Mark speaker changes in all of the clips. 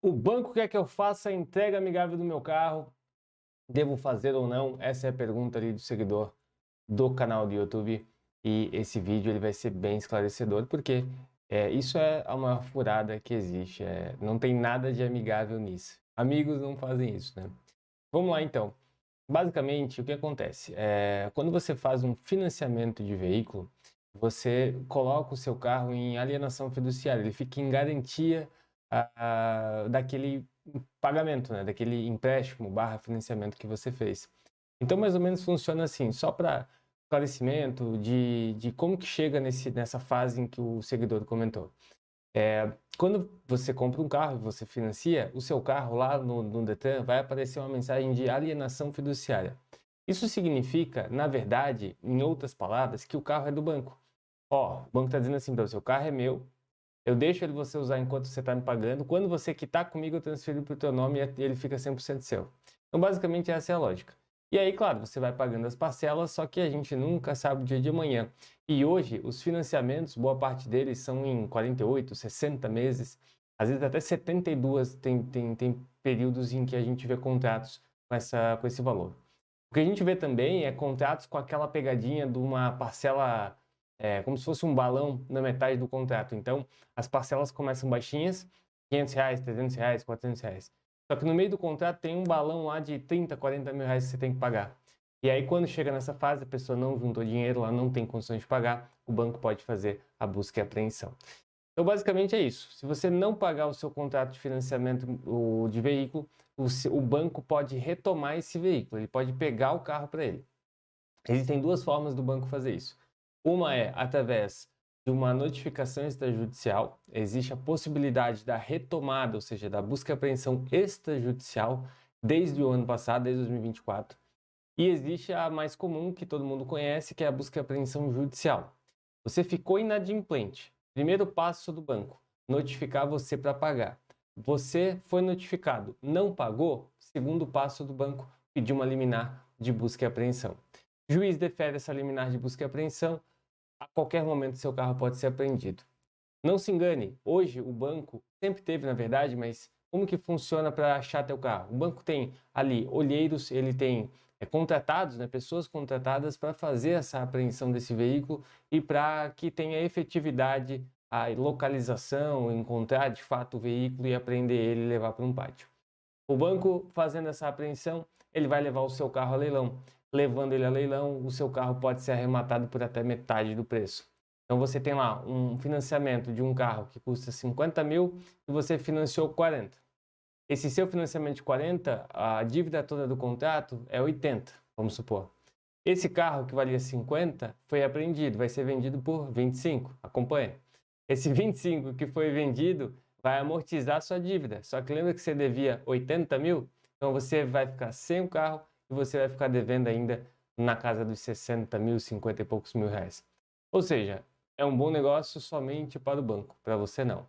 Speaker 1: O banco quer que eu faça a entrega amigável do meu carro. Devo fazer ou não? Essa é a pergunta ali do seguidor do canal do YouTube. E esse vídeo ele vai ser bem esclarecedor, porque isso é uma furada que existe. Não tem nada de amigável nisso. Amigos não fazem isso, né? Vamos lá então. Basicamente, o que acontece? Quando você faz um financiamento de veículo, você coloca o seu carro em alienação fiduciária, ele fica em garantia daquele pagamento, né? Daquele empréstimo barra financiamento que você fez. Então, mais ou menos funciona assim, só para esclarecimento de como que chega nessa fase em que o seguidor comentou. Quando você compra um carro e você financia, o seu carro lá no Detran vai aparecer uma mensagem de alienação fiduciária. Isso significa, na verdade, em outras palavras, que o carro é do banco. Ó, o banco está dizendo assim para você, o carro é meu, eu deixo ele você usar enquanto você está me pagando, quando você quitar comigo eu transfiro para o teu nome e ele fica 100% seu. Então, basicamente, essa é a lógica. E aí, claro, você vai pagando as parcelas, só que a gente nunca sabe o dia de amanhã. E hoje, os financiamentos, boa parte deles são em 48, 60 meses, às vezes até 72 tem períodos em que a gente vê contratos com esse valor. O que a gente vê também é contratos com aquela pegadinha de uma parcela, como se fosse um balão na metade do contrato. Então, as parcelas começam baixinhas, R$ 500, R$ 300, R$ 400. Só que no meio do contrato tem um balão lá de 30, 40 mil reais que você tem que pagar. E aí, quando chega nessa fase, a pessoa não juntou dinheiro, ela não tem condições de pagar, o banco pode fazer a busca e apreensão. Então, basicamente é isso. Se você não pagar o seu contrato de financiamento de veículo, o banco pode retomar esse veículo, ele pode pegar o carro para ele. Existem duas formas do banco fazer isso. Uma é através de uma notificação extrajudicial. Existe a possibilidade da retomada, ou seja, da busca e apreensão extrajudicial desde o ano passado, desde 2024. E existe a mais comum, que todo mundo conhece, que é a busca e apreensão judicial. Você ficou inadimplente. Primeiro passo do banco, notificar você para pagar. Você foi notificado, não pagou? Segundo passo do banco, pedir uma liminar de busca e apreensão. O juiz defere essa liminar de busca e apreensão, a qualquer momento seu carro pode ser apreendido. Não se engane, hoje o banco, sempre teve na verdade, mas como que funciona para achar teu carro? O banco tem ali olheiros, ele tem contratados, né, pessoas contratadas para fazer essa apreensão desse veículo e para que tenha efetividade a localização, encontrar de fato o veículo e apreender ele e levar para um pátio. O banco fazendo essa apreensão, ele vai levar o seu carro a leilão. Levando ele a leilão, o seu carro pode ser arrematado por até metade do preço. Então você tem lá um financiamento de um carro que custa 50 mil e você financiou 40. Esse seu financiamento de 40, a dívida toda do contrato é 80, vamos supor. Esse carro que valia 50 foi apreendido, vai ser vendido por 25, acompanha. Esse 25 que foi vendido vai amortizar sua dívida, só que lembra que você devia 80 mil? Então você vai ficar sem o carro e você vai ficar devendo ainda na casa dos 60 mil, 50 e poucos mil reais. Ou seja, é um bom negócio somente para o banco, para você não.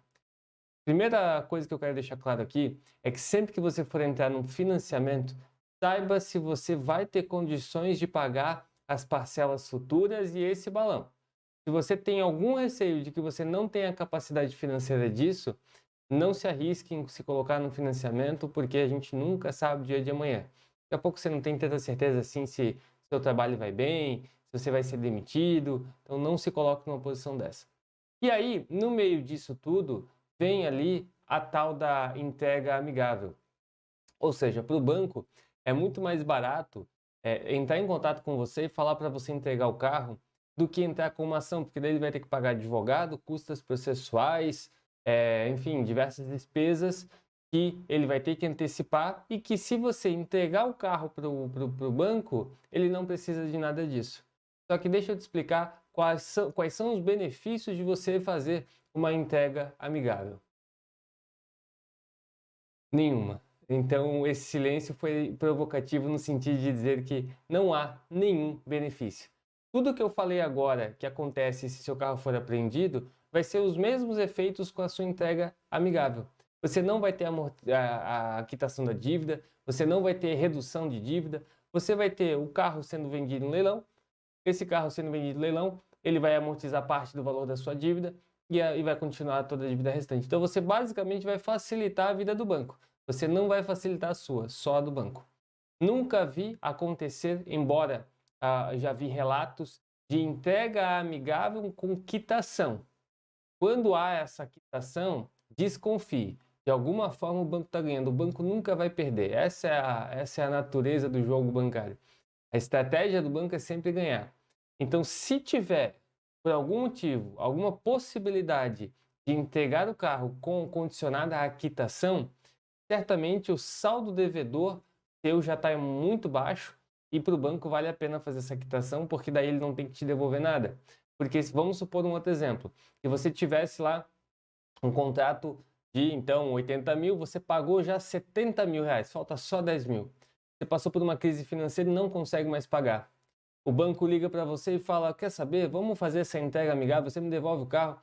Speaker 1: Primeira coisa que eu quero deixar claro aqui é que sempre que você for entrar num financiamento, saiba se você vai ter condições de pagar as parcelas futuras e esse balão. Se você tem algum receio de que você não tenha a capacidade financeira disso, não se arrisque em se colocar no financiamento, porque a gente nunca sabe o dia de amanhã. Daqui a pouco você não tem tanta certeza assim se seu trabalho vai bem, se você vai ser demitido, então não se coloque numa posição dessa. E aí, no meio disso tudo, vem ali a tal da entrega amigável. Ou seja, para o banco é muito mais barato entrar em contato com você e falar para você entregar o carro do que entrar com uma ação, porque daí ele vai ter que pagar advogado, custas processuais, enfim, diversas despesas que ele vai ter que antecipar e que se você entregar o carro para o banco, ele não precisa de nada disso. Só que deixa eu te explicar quais são os benefícios de você fazer uma entrega amigável. Nenhuma. Então, esse silêncio foi provocativo no sentido de dizer que não há nenhum benefício. Tudo que eu falei agora que acontece se seu carro for apreendido vai ser os mesmos efeitos com a sua entrega amigável. Você não vai ter a quitação da dívida, você não vai ter redução de dívida, você vai ter o carro sendo vendido em leilão. Esse carro sendo vendido em leilão, ele vai amortizar parte do valor da sua dívida e vai continuar toda a dívida restante. Então você basicamente vai facilitar a vida do banco. Você não vai facilitar a sua, só a do banco. Nunca vi acontecer, embora já vi relatos de entrega amigável com quitação. Quando há essa quitação, desconfie. De alguma forma o banco está ganhando, o banco nunca vai perder. Essa é a natureza do jogo bancário. A estratégia do banco é sempre ganhar. Então, se tiver, por algum motivo, alguma possibilidade de entregar o carro condicionada à quitação, certamente o saldo devedor seu já está muito baixo e para o banco vale a pena fazer essa quitação, porque daí ele não tem que te devolver nada. Porque vamos supor um outro exemplo, que você tivesse lá um contrato de, então, 80 mil, você pagou já 70 mil reais, falta só 10 mil. Você passou por uma crise financeira e não consegue mais pagar. O banco liga para você e fala, quer saber, vamos fazer essa entrega amigável, você me devolve o carro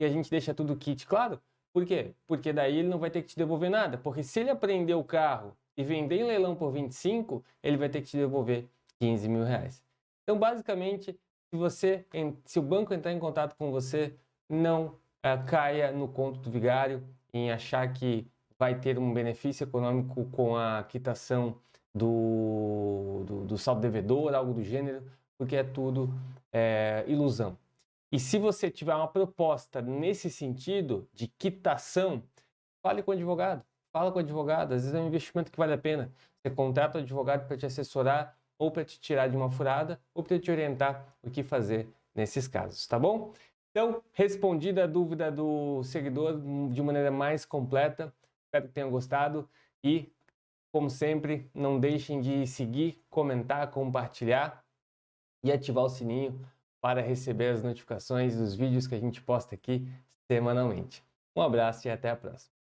Speaker 1: e a gente deixa tudo kit, claro. Por quê? Porque daí ele não vai ter que te devolver nada, porque se ele apreender o carro e vender em leilão por 25, ele vai ter que te devolver 15 mil reais. Então, basicamente, se o banco entrar em contato com você, não caia no conto do vigário em achar que vai ter um benefício econômico com a quitação do saldo devedor, algo do gênero, porque é tudo ilusão. E se você tiver uma proposta nesse sentido de quitação, fale com o advogado. Fala com o advogado, às vezes é um investimento que vale a pena. Você contrata o advogado para te assessorar, ou para te tirar de uma furada, ou para te orientar o que fazer nesses casos, tá bom? Então, respondida a dúvida do seguidor de maneira mais completa, espero que tenham gostado e, como sempre, não deixem de seguir, comentar, compartilhar e ativar o sininho para receber as notificações dos vídeos que a gente posta aqui semanalmente. Um abraço e até a próxima.